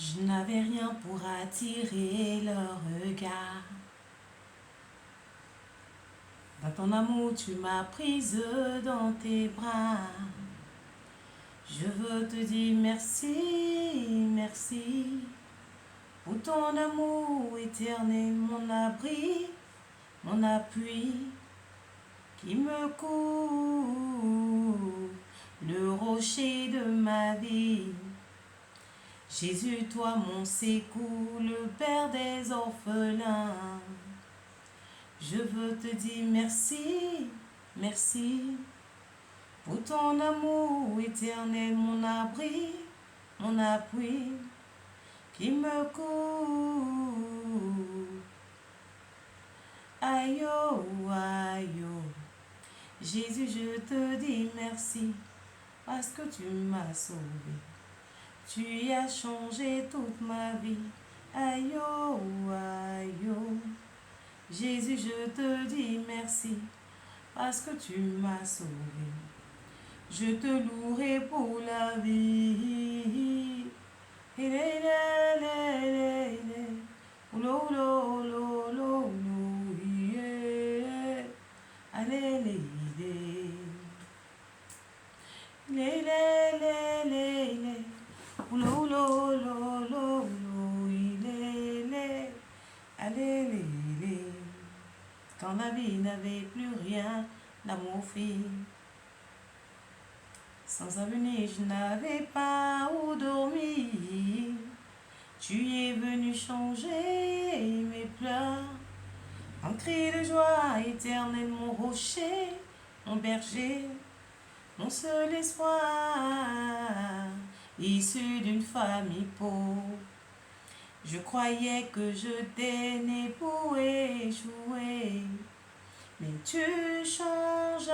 Je n'avais rien pour attirer leur regard. Dans ton amour, tu m'as prise dans tes bras. Je veux te dire merci, merci pour ton amour éternel, mon abri, mon appui qui me couvre, le rocher de ma vie. Jésus, toi mon secours, le Père des orphelins. Je veux te dire merci, merci pour ton amour éternel, mon abri, mon appui qui me couvre. Aïe, oh, aïe, oh. Jésus, je te dis merci parce que tu m'as sauvé. Tu as changé toute ma vie. Aïe, oh, aïe, oh. Jésus, je te dis merci parce que tu m'as sauvé. Je te louerai pour la vie. Quand la vie n'avait plus rien, l'amour fit. Sans avenir, je n'avais pas où dormir. Tu es venu changer mes pleurs. Un cri de joie éternel, mon rocher, mon berger, mon seul espoir, issu d'une famille pauvre. Je croyais que je t'ai né pour échouer, mais tu changes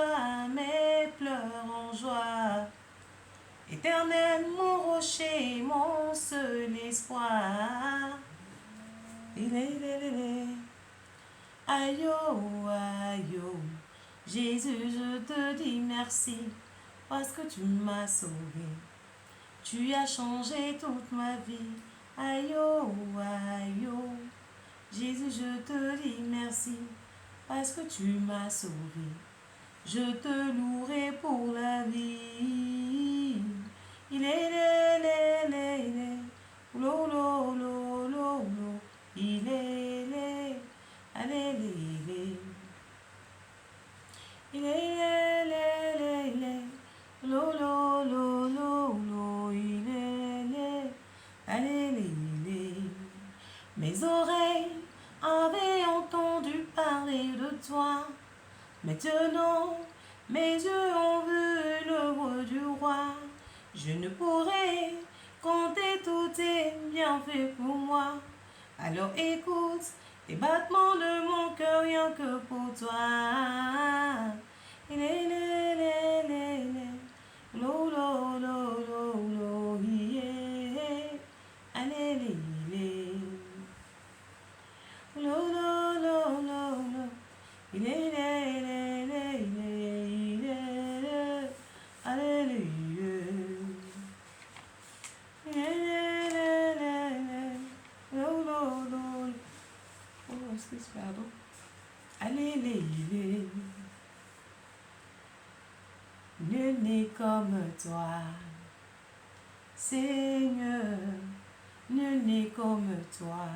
mes pleurs en joie. Éternel, mon rocher, mon seul espoir. Aïe, oh, aïe, oh. Jésus, je te dis merci parce que tu m'as sauvé. Tu as changé toute ma vie. Aïe, oh, aïe, oh. Jésus, je te dis merci parce que tu m'as sauvé. Je te louerai pour la vie. Il est lo, lo, lo, lo, lo. Il est allez, il est lo, lo, lo, lo, lo. Il est allez. Mes oreilles avaient entendu parler de toi. Maintenant, mes yeux ont vu l'œuvre du roi. Je ne pourrai compter tous tes bienfaits pour moi. Alors écoute les battements de mon cœur rien que pour toi. Lo, lo, lo, lo, lo, yeah. Allez, lo, lo, lo, lo, lo. Il est alléluia. Oh, excuse, pardon. Alléluia. Nul n'est comme toi, Seigneur. Nul n'est comme toi.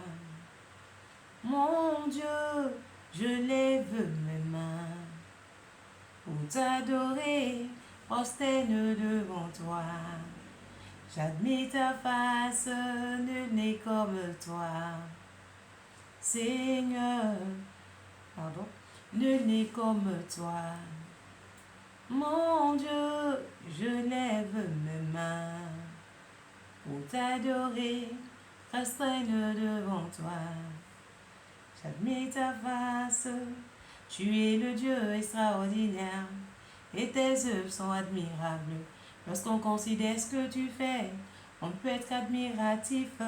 Mon Dieu, je lève mes mains pour t'adorer, prosterne devant toi. J'admire ta face, nul n'est comme toi. Seigneur, pardon, nul n'est comme toi. Mon Dieu, je lève mes mains pour t'adorer, prosterne devant toi. J'admire ta face, tu es le Dieu extraordinaire, et tes œuvres sont admirables. Lorsqu'on considère ce que tu fais, on ne peut être qu'admiratif.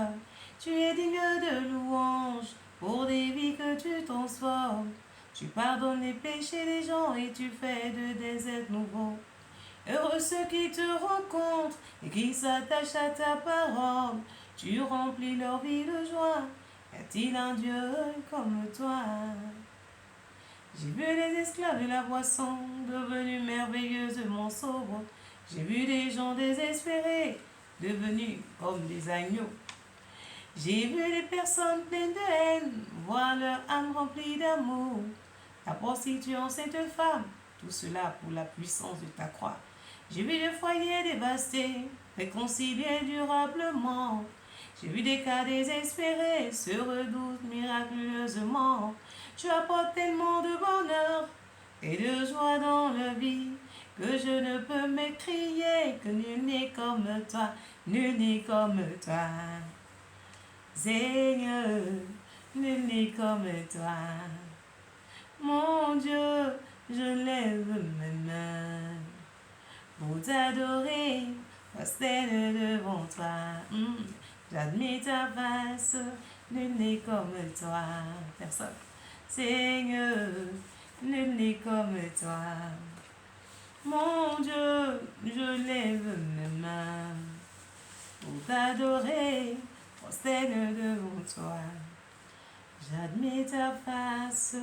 Tu es digne de louange pour des vies que tu transformes. Tu pardonnes les péchés des gens et tu fais de des êtres nouveaux. Heureux ceux qui te rencontrent et qui s'attachent à ta parole. Tu remplis leur vie de joie. Y a-t-il un Dieu comme toi? J'ai vu les esclaves de la boisson devenus merveilleux de mon sauveur. J'ai vu des gens désespérés devenus comme des agneaux. J'ai vu des personnes pleines de haine voir leur âme remplie d'amour. La prostitution, cette femme, tout cela pour la puissance de ta croix. J'ai vu des foyers dévastés, réconciliés durablement. J'ai vu des cas désespérés se redoutent miraculeusement. Tu apportes tellement de bonheur et de joie dans la vie que je ne peux m'écrier que nul n'est comme toi, nul n'est comme toi. Seigneur, nul n'est comme toi. Mon Dieu, je lève mes mains pour t'adorer, prosterne devant toi. J'admets ta face, nul n'est comme toi. Personne. Seigneur, nul n'est comme toi. Mon Dieu, je lève mes mains pour t'adorer, prosterne devant toi. J'admets ta face.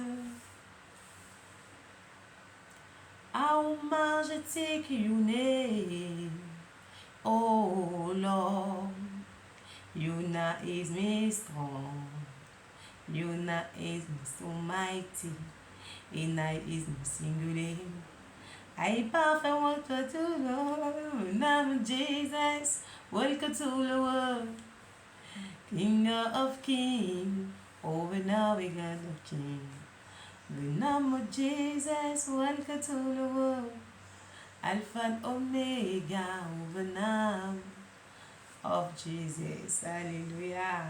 How much take your name, oh Lord. Yuna is me strong, Yuna is me so mighty, and I is me singular. I perfect what to do, Lord. Name Jesus, welcome to the world. King of kings, over now we got of king. The name of Jesus, welcome to the world. Alpha and Omega, over now of Jesus. Alléluia.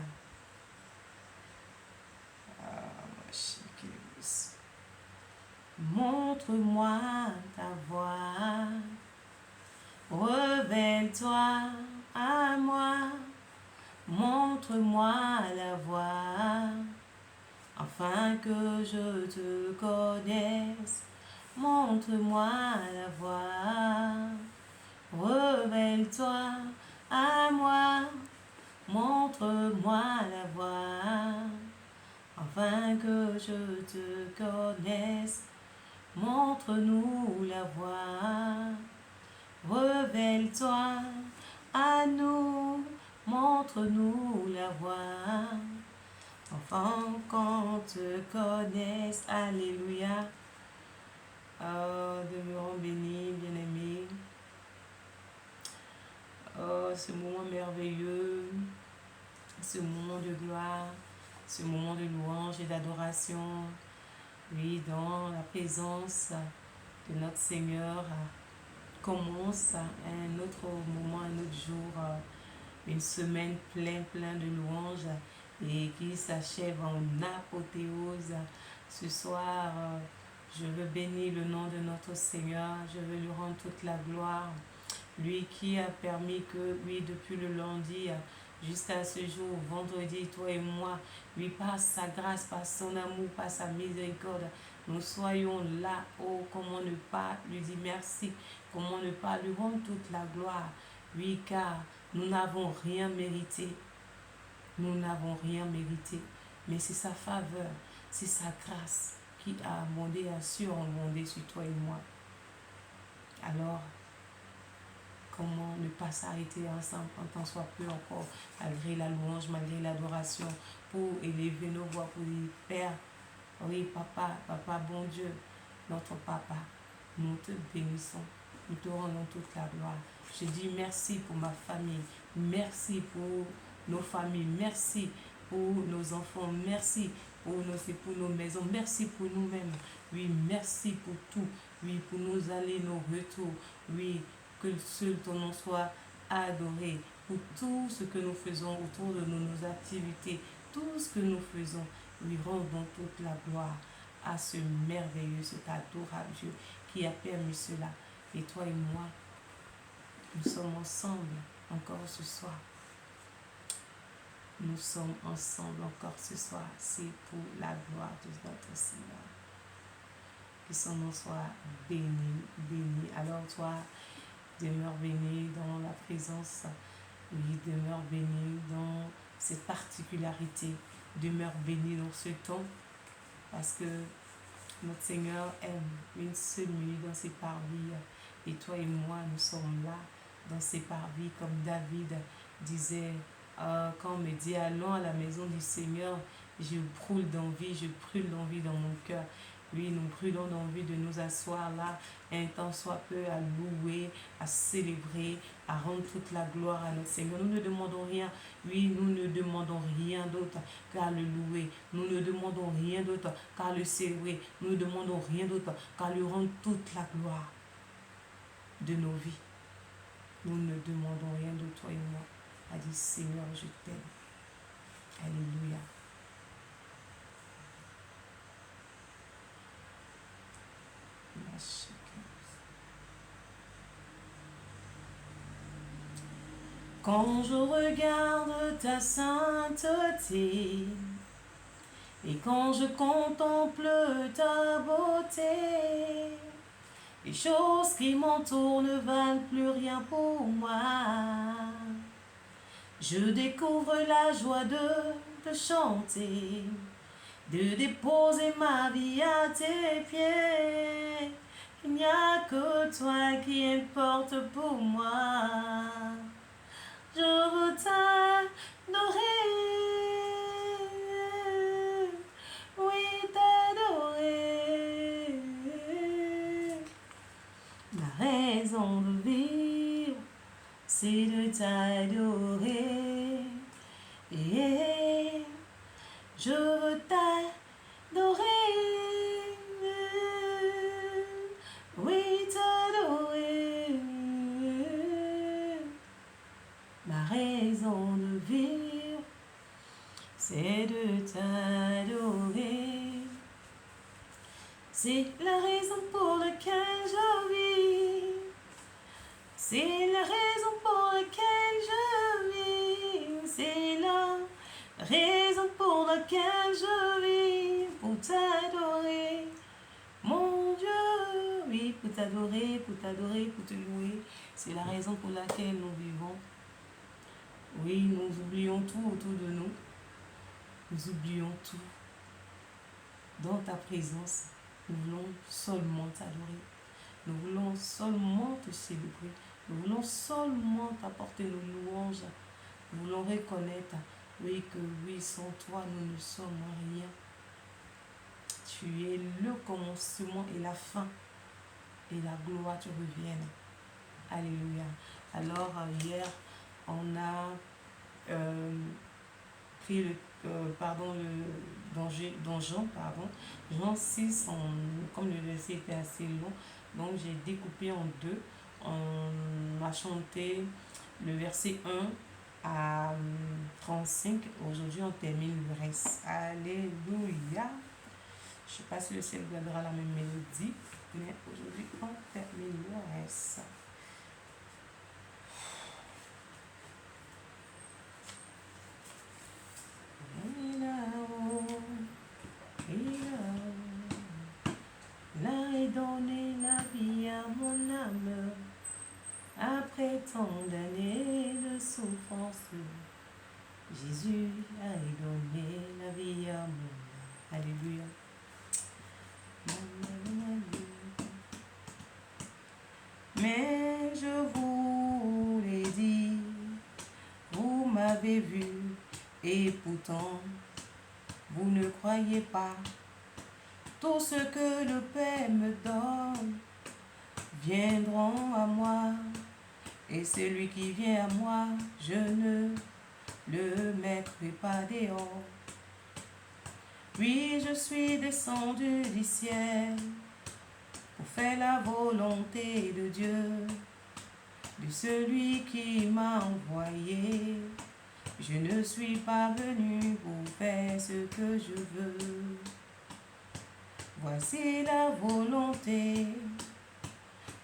Montre-moi ta voix. Révèle-toi à moi. Montre-moi la voie, afin que je te connaisse. Montre-moi la voie. Révèle-toi à moi. Montre-moi la voie, afin que je te connaisse. Montre-nous la voie. Révèle-toi à nous. Montre-nous la voie, afin qu'on te connaisse. Alléluia. Oh, demeurons bénis, bien-aimés. Oh, ce moment merveilleux, ce moment de gloire, ce moment de louange et d'adoration. Oui, dans la présence de notre Seigneur, commence un autre moment, un autre jour, une semaine pleine de louanges et qui s'achève en apothéose. Ce soir, je veux bénir le nom de notre Seigneur, je veux lui rendre toute la gloire. Lui qui a permis que, oui, depuis le lundi jusqu'à ce jour, vendredi, toi et moi, lui, par sa grâce, par son amour, par sa miséricorde, nous soyons là. Oh, comment ne pas lui dire merci, comment ne pas lui rendre toute la gloire. Oui, car nous n'avons rien mérité. Nous n'avons rien mérité. Mais c'est sa faveur, c'est sa grâce qui a abondé, a surabondé sur toi et moi. Alors, comment ne pas s'arrêter ensemble en tant soit peu encore, malgré la louange, malgré l'adoration, pour élever nos voix, pour dire Père, oui, papa, papa, bon Dieu, notre papa, nous te bénissons, nous te rendons toute la gloire. Je dis merci pour ma famille, merci pour nos familles, merci pour nos enfants, merci pour nos maisons, merci pour nous-mêmes, oui, merci pour tout, oui, pour nos allées, nos retours, oui, que seul ton nom soit adoré pour tout ce que nous faisons autour de nos activités, tout ce que nous faisons, lui rendons toute la gloire à ce merveilleux, cet adorable Dieu qui a permis cela. Et toi et moi, nous sommes ensemble encore ce soir. Nous sommes ensemble encore ce soir. C'est pour la gloire de notre Seigneur. Que son nom soit béni, béni. Alors toi, demeure béni dans la présence Oui, demeure béni dans cette particularité. Demeure béni dans ce temps parce que notre Seigneur aime une seule nuit dans ses parvis. Et toi et moi, nous sommes là dans ses parvis, comme David disait, quand on me dit allons à la maison du Seigneur, je brûle d'envie, je brûle d'envie dans mon cœur. Oui, nous brûlons d'envie de nous asseoir là, un temps soit peu, à louer, à célébrer, à rendre toute la gloire à notre Seigneur. Nous ne demandons rien, oui, nous ne demandons rien d'autre qu'à le louer. Nous ne demandons rien d'autre qu'à le célébrer. Nous ne demandons rien d'autre qu'à lui rendre toute la gloire de nos vies. Nous ne demandons rien de toi et moi. A dit Seigneur, je t'aime. Alléluia. Quand je regarde ta sainteté et quand je contemple ta beauté, les choses qui m'entourent ne valent plus rien pour moi. Je découvre la joie de te chanter, de déposer ma vie à tes pieds. Il n'y a que toi qui importe pour moi. Je veux t'adorer, oui t'adorer. La raison de vivre, c'est de t'adorer. Et je veux t'adorer, oui t'adorer. Ma raison de vivre, c'est de t'adorer. C'est la raison pour laquelle je vis. C'est la raison pour laquelle je vis. C'est la raison pour laquelle je vis. Pour t'adorer, mon Dieu. Oui, pour t'adorer, pour te louer. C'est la raison pour laquelle nous vivons. Oui, nous oublions tout autour de nous. Nous oublions tout. Dans ta présence, nous voulons seulement t'adorer. Nous voulons seulement te célébrer. Nous voulons seulement t'apporter nos louanges. Nous voulons reconnaître, oui, que oui, sans toi, nous ne sommes rien. Tu es le commencement et la fin. Et la gloire te revienne. Alléluia. Alors, hier, on a pris dans Jean 6, comme le verset était assez long, donc j'ai découpé en deux. On a chanté le verset 1 à 35. Aujourd'hui, on termine le reste. Alléluia. Je ne sais pas si le ciel gardera la même mélodie, mais aujourd'hui, on termine le reste. Là est donné la vie à mon âme, après tant d'années de souffrance. Jésus a donné la vie à mon âme. Alléluia. Mais je vous l'ai dit, vous m'avez vu, et pourtant vous ne croyez pas. Tout ce que le Père me donne viendront à moi, et celui qui vient à moi, je ne le mettrai pas dehors. Oui, je suis descendu du ciel pour faire la volonté de Dieu, de celui qui m'a envoyé. Je ne suis pas venu pour faire ce que je veux. Voici la volonté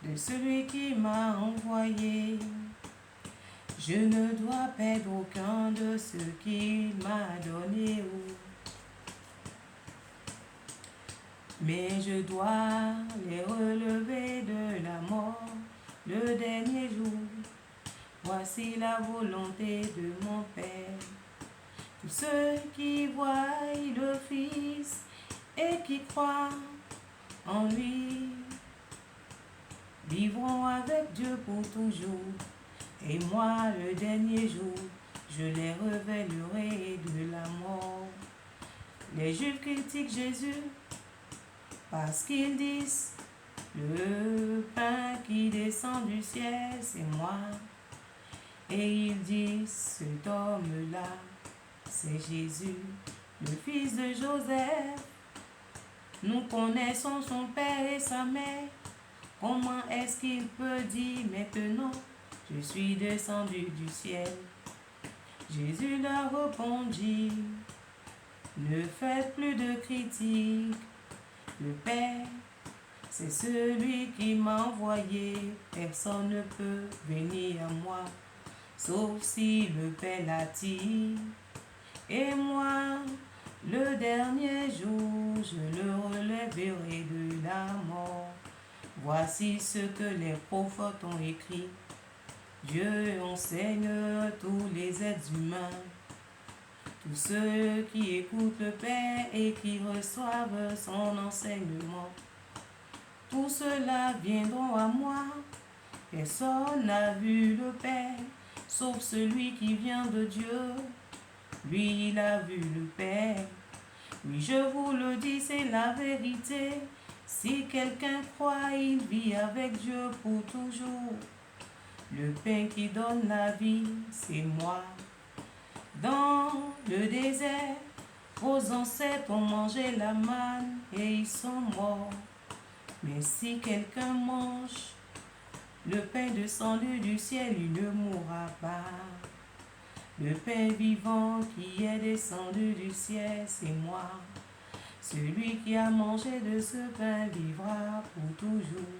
de celui qui m'a envoyé. Je ne dois perdre aucun de ce qu'il m'a donné. Mais je dois les relever de la mort le dernier jour. Voici la volonté de mon Père. Tous ceux qui voient le Fils et qui croient en lui vivront avec Dieu pour toujours. Et moi, le dernier jour, je les révélerai de la mort. Les Juifs critiquent Jésus parce qu'ils disent: le pain qui descend du ciel, c'est moi. Et ils disent: cet homme-là, c'est Jésus, le fils de Joseph. Nous connaissons son père et sa mère. Comment est-ce qu'il peut dire maintenant: je suis descendu du ciel? Jésus leur répondit: ne faites plus de critiques. Le Père, c'est celui qui m'a envoyé. Personne ne peut venir à moi, sauf si le Père l'attire. Et moi, le dernier jour, je le relèverai de la mort. Voici ce que les prophètes ont écrit. Dieu enseigne tous les êtres humains. Tous ceux qui écoutent le Père et qui reçoivent son enseignement. Tous ceux-là viendront à moi. Personne n'a vu le Père, sauf celui qui vient de Dieu. Lui, il a vu le Père. Oui, je vous le dis, c'est la vérité. Si quelqu'un croit, il vit avec Dieu pour toujours. Le pain qui donne la vie, c'est moi. Dans le désert, vos ancêtres ont mangé la manne et ils sont morts. Mais si quelqu'un mange le pain descendu du ciel, il ne mourra pas. Le pain vivant qui est descendu du ciel, c'est moi. Celui qui a mangé de ce pain vivra pour toujours.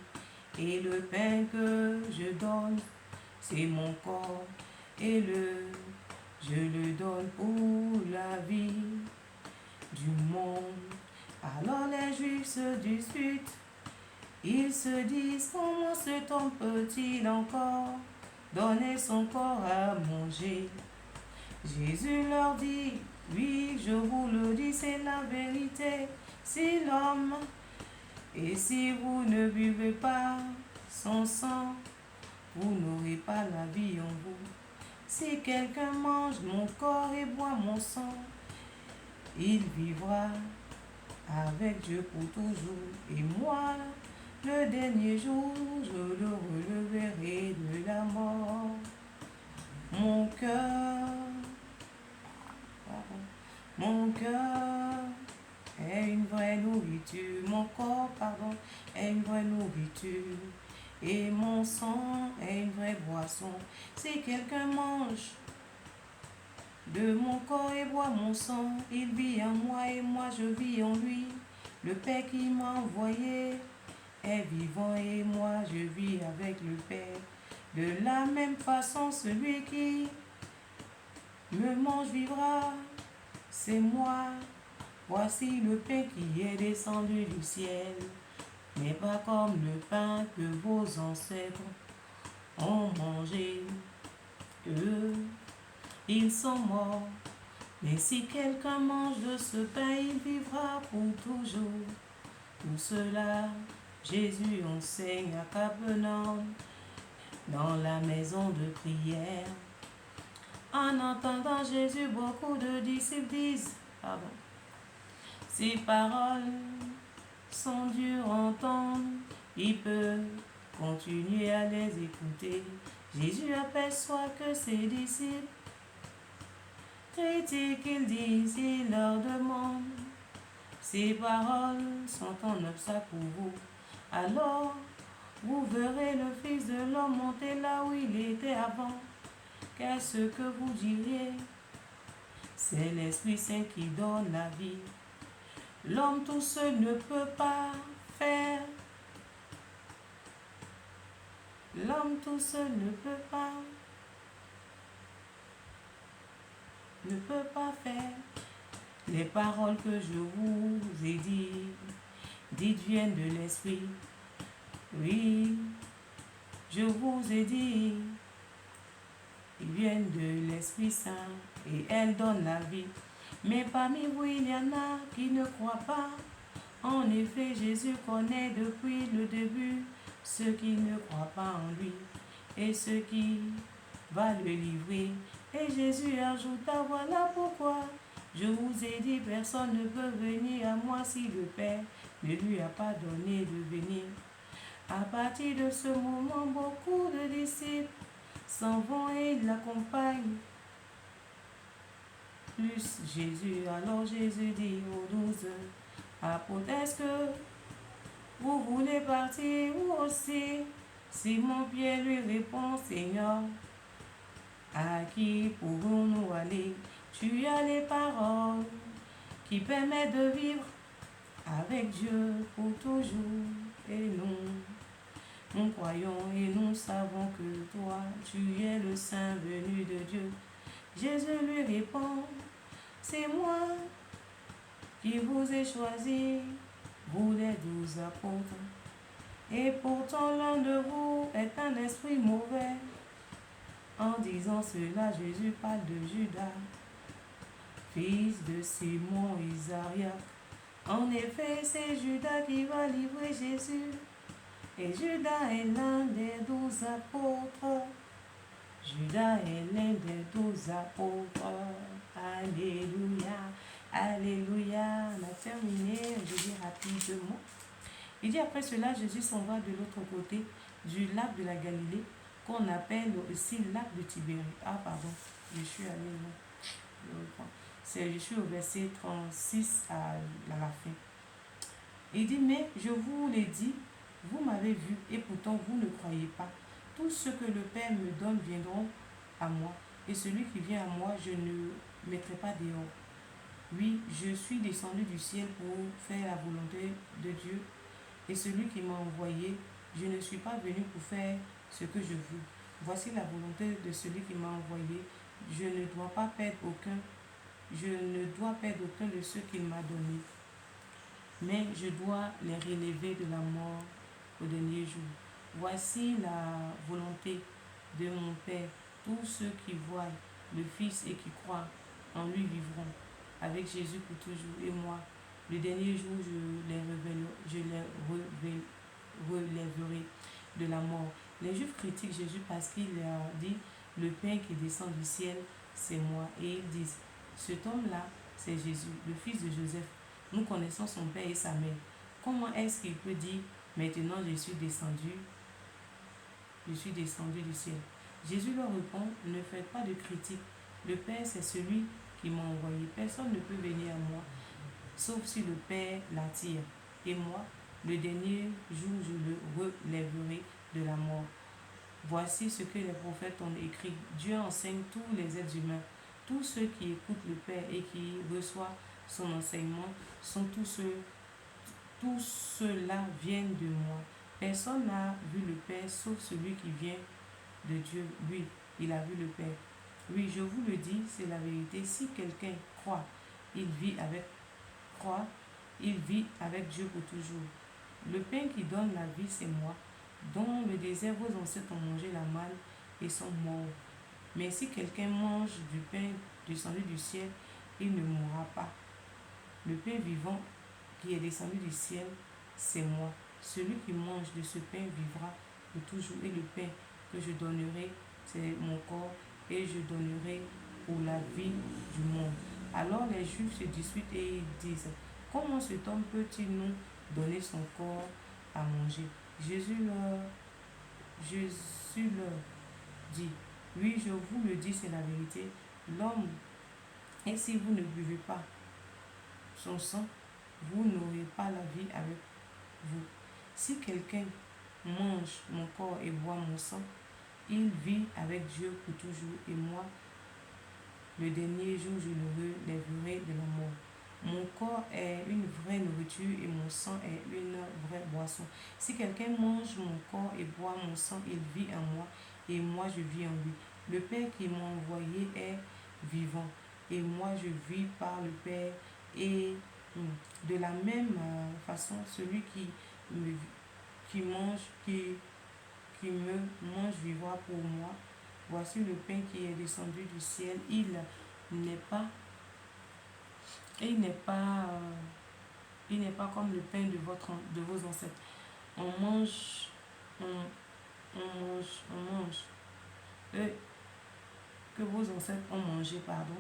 Et le pain que je donne, c'est mon corps. Et je le donne pour la vie du monde. Alors les Juifs se disputent. Ils se disent: comment cet homme peut-il encore donner son corps à manger? Jésus leur dit: oui, je vous le dis, c'est la vérité. Si l'homme, et si vous ne buvez pas son sang, vous n'aurez pas la vie en vous. Si quelqu'un mange mon corps et boit mon sang, il vivra avec Dieu pour toujours. Et moi, le dernier jour, je le releverai de la mort. Mon cœur est une vraie nourriture. Mon corps, est une vraie nourriture. Et mon sang est une vraie boisson. Si quelqu'un mange de mon corps et boit mon sang, il vit en moi et moi je vis en lui. Le Père qui m'a envoyé est vivant et moi je vis avec le Père. De la même façon, celui qui me mange vivra, c'est moi. Voici le pain qui est descendu du ciel, mais pas comme le pain que vos ancêtres ont mangé. Eux, ils sont morts. Mais si quelqu'un mange de ce pain, il vivra pour toujours. Pour cela, Jésus enseigne à Capernaum, dans la maison de prière. En entendant Jésus, beaucoup de disciples disent: ces paroles sont dures à entendre, il peut continuer à les écouter. Jésus aperçoit que ses disciples critiquent, ils disent, il leur demande: ces paroles sont un obstacle pour vous. Alors, vous verrez le Fils de l'homme monter là où il était avant. Qu'est-ce que vous diriez? C'est l'Esprit Saint qui donne la vie. L'homme tout seul ne peut pas faire. L'homme tout seul ne peut pas faire. Les paroles que je vous ai dites viennent de l'Esprit. Oui, je vous ai dit viennent de l'Esprit Saint et elles donnent la vie. Mais parmi vous, il y en a qui ne croient pas. En effet, Jésus connaît depuis le début ceux qui ne croient pas en lui et ceux qui va le livrer. Et Jésus ajouta, voilà pourquoi je vous ai dit, personne ne peut venir à moi si le Père ne lui a pas donné de venir. À partir de ce moment, beaucoup de disciples s'en vont et l'accompagnent. Plus Jésus, alors Jésus dit aux 12 apôtres, est-ce que vous voulez partir ou aussi? Simon-Pierre lui répond, Seigneur, à qui pouvons-nous aller? Tu as les paroles qui permettent de vivre avec Dieu pour toujours. Et nous croyons et nous savons que toi, tu es le Saint venu de Dieu. Jésus lui répond, c'est moi qui vous ai choisi, vous les 12 apôtres. Et pourtant l'un de vous est un esprit mauvais. En disant cela, Jésus parle de Judas, fils de Simon Isariac. En effet, c'est Judas qui va livrer Jésus. Et Judas est l'un des 12 apôtres. Judas est l'un des 12 apôtres. Alléluia, alléluia. On a terminé, je dis rapidement. Il dit après cela, Jésus s'en va de l'autre côté du lac de la Galilée, qu'on appelle aussi lac de Tibérie. Ah pardon, je suis allé là. Je suis au verset 36 à la fin. Il dit, mais je vous l'ai dit, vous m'avez vu et pourtant vous ne croyez pas. Tout ce que le Père me donne viendront à moi, et celui qui vient à moi, je ne mettrai pas dehors. Oui, je suis descendu du ciel pour faire la volonté de Dieu, et celui qui m'a envoyé, je ne suis pas venu pour faire ce que je veux. Voici la volonté de celui qui m'a envoyé. Je ne dois perdre aucun de ceux qu'il m'a donnés, mais je dois les relever de la mort au dernier jour. Voici la volonté de mon Père. Tous ceux qui voient le Fils et qui croient en lui vivront avec Jésus pour toujours. Et moi, le dernier jour, je les relèverai de la mort. Les Juifs critiquent Jésus parce qu'il a dit, le pain qui descend du ciel, c'est moi. Et ils disent, cet homme-là, c'est Jésus, le fils de Joseph. Nous connaissons son père et sa mère. Comment est-ce qu'il peut dire, maintenant je suis descendu du ciel? Jésus leur répond, ne faites pas de critique. Le Père, c'est celui qui m'a envoyé. Personne ne peut venir à moi, sauf si le Père l'attire. Et moi, le dernier jour, je le relèverai de la mort. Voici ce que les prophètes ont écrit. Dieu enseigne tous les êtres humains. Tous ceux qui écoutent le Père et qui reçoivent son enseignement sont tous ceux-là viennent de moi. Personne n'a vu le Père sauf celui qui vient de Dieu. Lui, il a vu le Père. Oui, je vous le dis, c'est la vérité. Si quelqu'un croit, il vit avec Dieu pour toujours. Le pain qui donne la vie, c'est moi. Dans le désert, vos ancêtres ont mangé la manne et sont morts. Mais si quelqu'un mange du pain descendu du ciel, il ne mourra pas. Le pain vivant qui est descendu du ciel, c'est moi. Celui qui mange de ce pain vivra pour toujours. Et le pain que je donnerai, c'est mon corps, et je donnerai pour la vie du monde. Alors les Juifs se disputent et ils disent, comment cet homme peut-il nous donner son corps à manger? Jésus leur dit, oui, je vous le dis, c'est la vérité. L'homme, et si vous ne buvez pas son sang, vous n'aurez pas la vie avec vous. Si quelqu'un mange mon corps et boit mon sang, il vit avec Dieu pour toujours, et moi, le dernier jour, je le relèverai de la mort. Mon corps est une vraie nourriture et mon sang est une vraie boisson. Si quelqu'un mange mon corps et boit mon sang, il vit en moi et moi je vis en lui. Le Père qui m'a envoyé est vivant et moi je vis par le Père. Et de la même façon, celui qui me mange vivra pour moi Voici le pain qui est descendu du ciel. N'est pas, il n'est pas, il n'est pas comme le pain de vos ancêtres. On mange, on mange. Eux, que vos ancêtres ont mangé, pardon.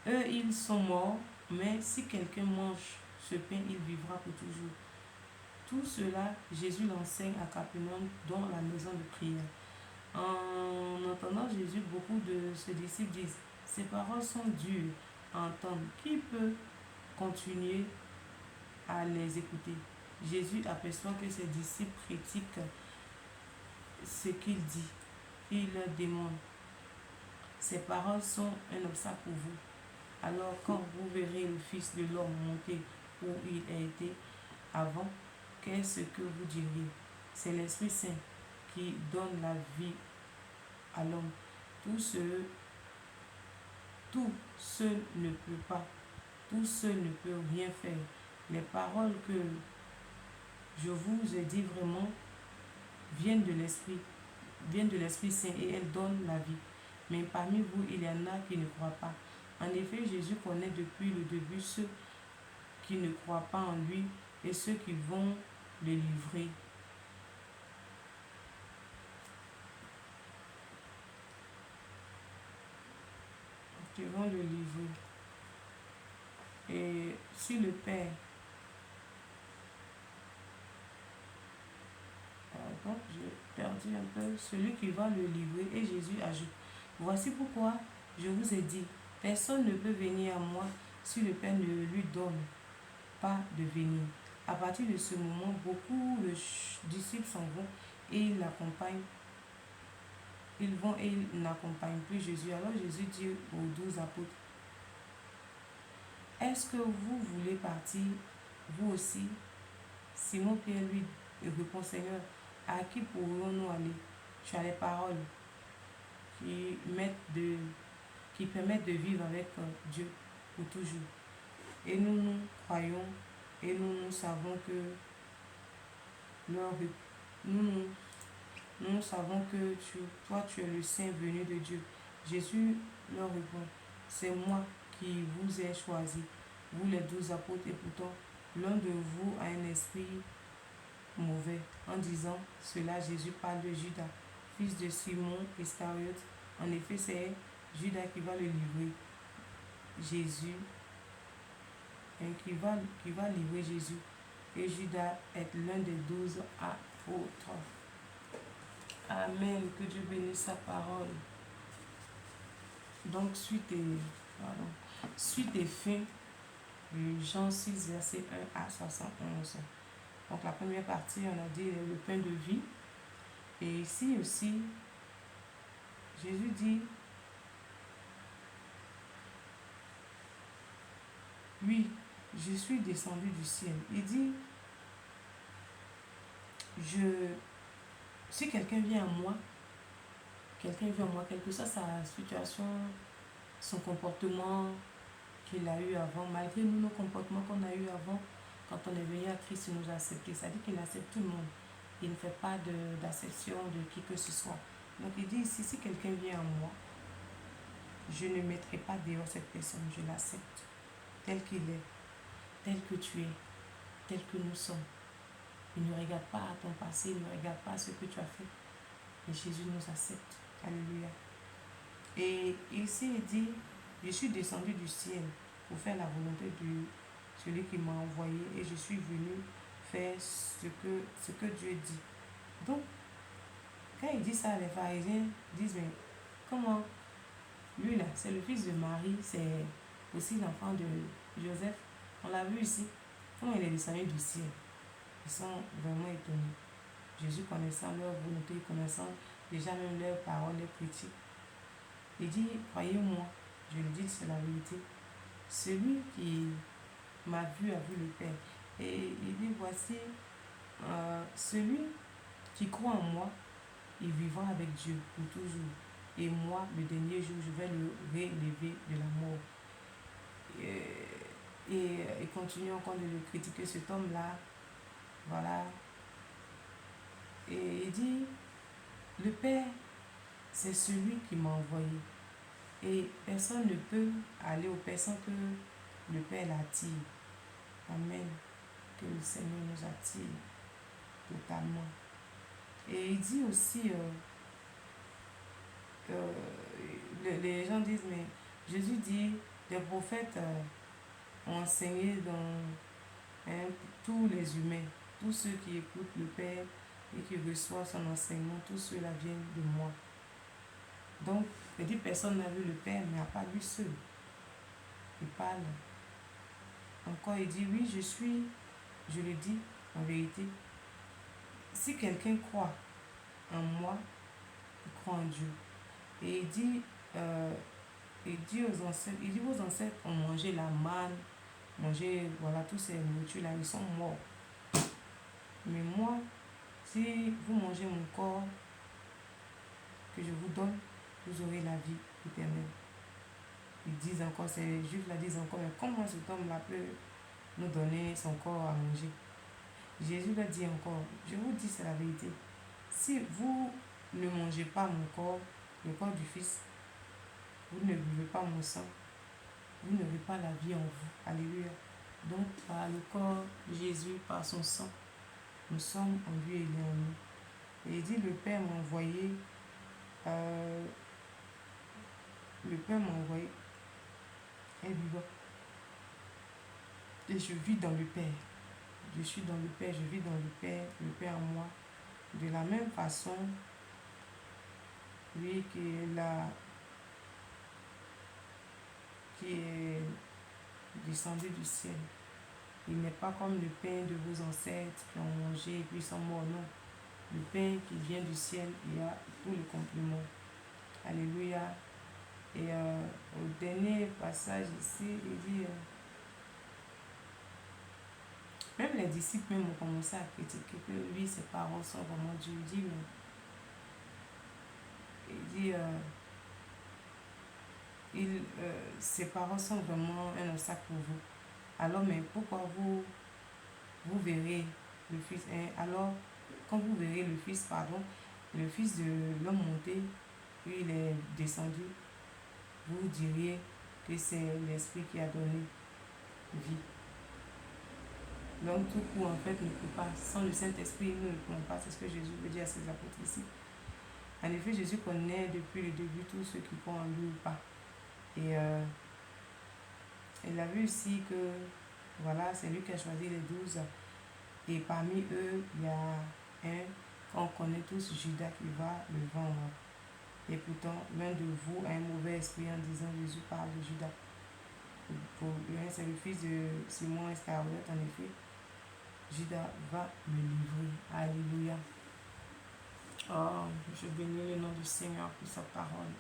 Eux, ils sont morts, mais si quelqu'un mange ce pain, il vivra pour toujours. Tout cela, Jésus l'enseigne à Capernaum, dans la maison de prière. En entendant Jésus, beaucoup de ses disciples disent, ces paroles sont dures à entendre. Qui peut continuer à les écouter? Jésus aperçoit que ses disciples critiquent ce qu'il dit. Il leur demande, ces paroles sont un obstacle pour vous. Alors quand vous verrez le Fils de l'homme monter où il a été avant, qu'est-ce que vous diriez? C'est l'Esprit Saint qui donne la vie à l'homme. Tout seul ne peut pas, tout seul ne peut rien faire. Les paroles que je vous ai dit vraiment viennent de l'Esprit Saint et elles donnent la vie. Mais parmi vous, il y en a qui ne croient pas. En effet, Jésus connaît depuis le début ceux qui ne croient pas en lui et ceux qui vont le livrer. Qui vont le livrer. Et si le Père, pardon, j'ai perdu un peu, celui qui va le livrer, et Jésus ajoute, voici pourquoi je vous ai dit, personne ne peut venir à moi si le Père ne lui donne pas de venir. À partir de ce moment, beaucoup de disciples s'en vont et ils l'accompagnent. Ils vont et ils n'accompagnent plus Jésus. Alors Jésus dit aux 12 apôtres, est-ce que vous voulez partir, vous aussi? Simon-Pierre lui répond, Seigneur, à qui pourrions-nous aller? Tu as les paroles qui permettent de vivre avec Dieu pour toujours. Et nous croyons et nous savons que nous savons que toi tu es le Saint venu de Dieu. Jésus leur répond, c'est moi qui vous ai choisi, vous les 12 apôtres, et pourtant l'un de vous a un esprit mauvais. En disant cela, Jésus parle de Judas, fils de Simon Iscariote. En effet, c'est Judas qui va le livrer. Jésus, qui va livrer Jésus. Et Judas est l'un des 12 apôtres. Amen. Que Dieu bénisse sa parole. Donc, suite et fin de Jean 6, verset 1 à 71. Donc, la première partie, on a dit le pain de vie. Et ici aussi, Jésus dit, oui, je suis descendu du ciel. Il dit, si quelqu'un vient à moi, quelle que soit sa situation, son comportement qu'il a eu avant, malgré nous, nos comportements qu'on a eu avant, quand on est venu à Christ, il nous a acceptés. Ça dit qu'il accepte tout le monde. Il ne fait pas d'acception de qui que ce soit. Donc il dit ici, si quelqu'un vient à moi, je ne mettrai pas dehors cette personne, je l'accepte tel qu'il est, tel que tu es, tel que nous sommes. Il ne regarde pas à ton passé, il ne regarde pas à ce que tu as fait. Mais Jésus nous accepte. Alléluia. Et ici, il dit, je suis descendu du ciel pour faire la volonté de celui qui m'a envoyé et je suis venu faire ce que Dieu dit. Donc, quand il dit ça, les pharisiens disent, mais comment? Lui là, c'est le fils de Marie, c'est aussi l'enfant de Joseph. On l'a vu ici. Comment il est descendu du ciel? Ils sont vraiment étonnés. Jésus connaissant leur volonté, connaissant déjà même leurs paroles, leurs critiques. Il dit, croyez-moi, je le dis, c'est la vérité. Celui qui m'a vu a vu le Père. Et il dit, voici, celui qui croit en moi, il vivra avec Dieu pour toujours. Et moi, le dernier jour, je vais le relever de la mort. Et continue encore de le critiquer, cet homme-là. Voilà. Et il dit, le Père, c'est celui qui m'a envoyé. Et personne ne peut aller au Père sans que le Père l'attire. Amen. Que le Seigneur nous attire totalement. Et il dit aussi, les gens disent, mais Jésus dit, les prophètes ont enseigné dans tous les humains, tous ceux qui écoutent le Père et qui reçoivent son enseignement, tous ceux-là viennent de moi. Donc, il dit, personne n'a vu le Père, mais à part lui seul. Il parle. Encore, il dit, oui, je le dis en vérité. Si quelqu'un croit en moi, il croit en Dieu. Et il dit aux ancêtres, vos ancêtres ont mangé la manne, mangé, voilà, tous ces nourritures-là, ils sont morts. Mais moi, si vous mangez mon corps que je vous donne, vous aurez la vie éternelle. Ils disent encore, ces juifs là disent encore, mais comment cet homme-là peut nous donner son corps à manger? Jésus leur dit encore, je vous dis, c'est la vérité. Si vous ne mangez pas mon corps, le corps du Fils, vous ne buvez pas mon sang, vous n'aurez pas la vie en vous. Alléluia. Donc, par le corps de Jésus, par son sang, nous sommes en lui et il est en nous. Et il dit, le Père m'a envoyé, est vivant. Et je vis dans le Père. Je suis dans le Père, je vis dans le Père en moi. De la même façon, lui qui est là, qui est descendu du ciel. Il n'est pas comme le pain de vos ancêtres qui ont mangé et puis sont morts, non. Le pain qui vient du ciel, il y a tous les compliments. Alléluia. Et au dernier passage ici, il dit, même les disciples même ont commencé à critiquer que lui, ses paroles sont vraiment Dieu. Il dit, ses paroles sont vraiment un obstacle pour vous. Alors, mais pourquoi vous verrez le Fils, alors, quand vous verrez le Fils, le Fils de l'homme monté, puis il est descendu, vous diriez que c'est l'Esprit qui a donné vie. Donc, tout coup, en fait, ne peut pas. Sans le Saint-Esprit, nous ne pouvons pas. C'est ce que Jésus veut dire à ses apôtres ici. En effet, Jésus connaît depuis le début tous ceux qui croient en lui ou pas. Et il a vu aussi que, voilà, c'est lui qui a choisi les 12. Et parmi eux, il y a un qu'on connaît tous, Judas, qui va le vendre. Et pourtant, l'un de vous a un mauvais esprit en disant, Jésus parle de Judas. Pour l'un, c'est le fils de Simon Iscariote, en effet. Judas va me livrer. Alléluia. Oh, je bénis le nom du Seigneur pour sa parole.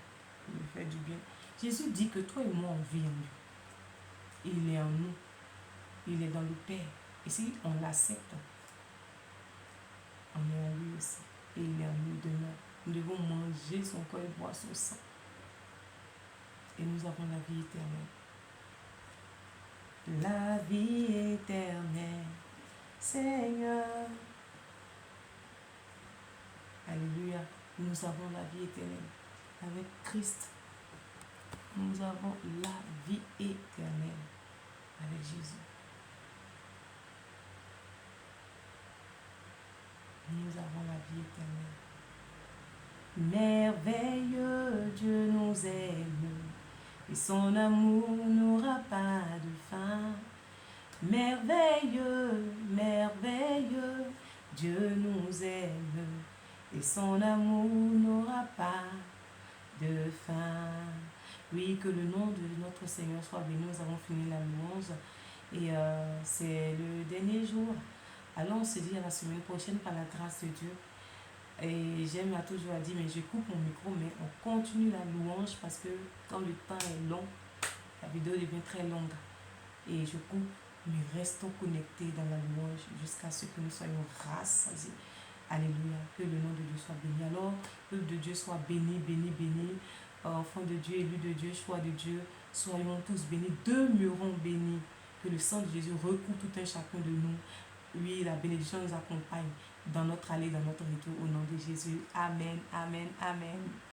Il me fait du bien. Jésus dit que toi et moi, on vit en lui. Il est en nous. Il est dans le Père. Et si on l'accepte, on est en lui aussi. Et il est en nous demain. Nous devons manger son corps et boire son sang. Et nous avons la vie éternelle. La vie éternelle, Seigneur. Alléluia. Nous avons la vie éternelle. Avec Christ, nous avons la vie éternelle. Avec Jésus. Nous avons la vie éternelle. Merveilleux Dieu nous aime, et son amour n'aura pas de fin. Merveilleux, merveilleux, Dieu nous aime, et son amour n'aura pas de fin. Oui, que le nom de notre Seigneur soit béni. Nous avons fini la louange, et c'est le dernier jour. Allons se dire la semaine prochaine par la grâce de Dieu. Et j'aime toujours à dire, mais je coupe mon micro, mais on continue la louange parce que quand le temps est long, la vidéo devient très longue. Et je coupe, mais restons connectés dans la louange jusqu'à ce que nous soyons rassasiés. Alléluia, que le nom de Dieu soit béni. Alors, peuple de Dieu soit béni, béni, béni. Enfants de Dieu, élus de Dieu, choix de Dieu, soyons tous bénis, demeurons bénis. Que le sang de Jésus recouvre tout un chacun de nous. Oui, la bénédiction nous accompagne dans notre allée, dans notre retour, au nom de Jésus. Amen, amen, amen.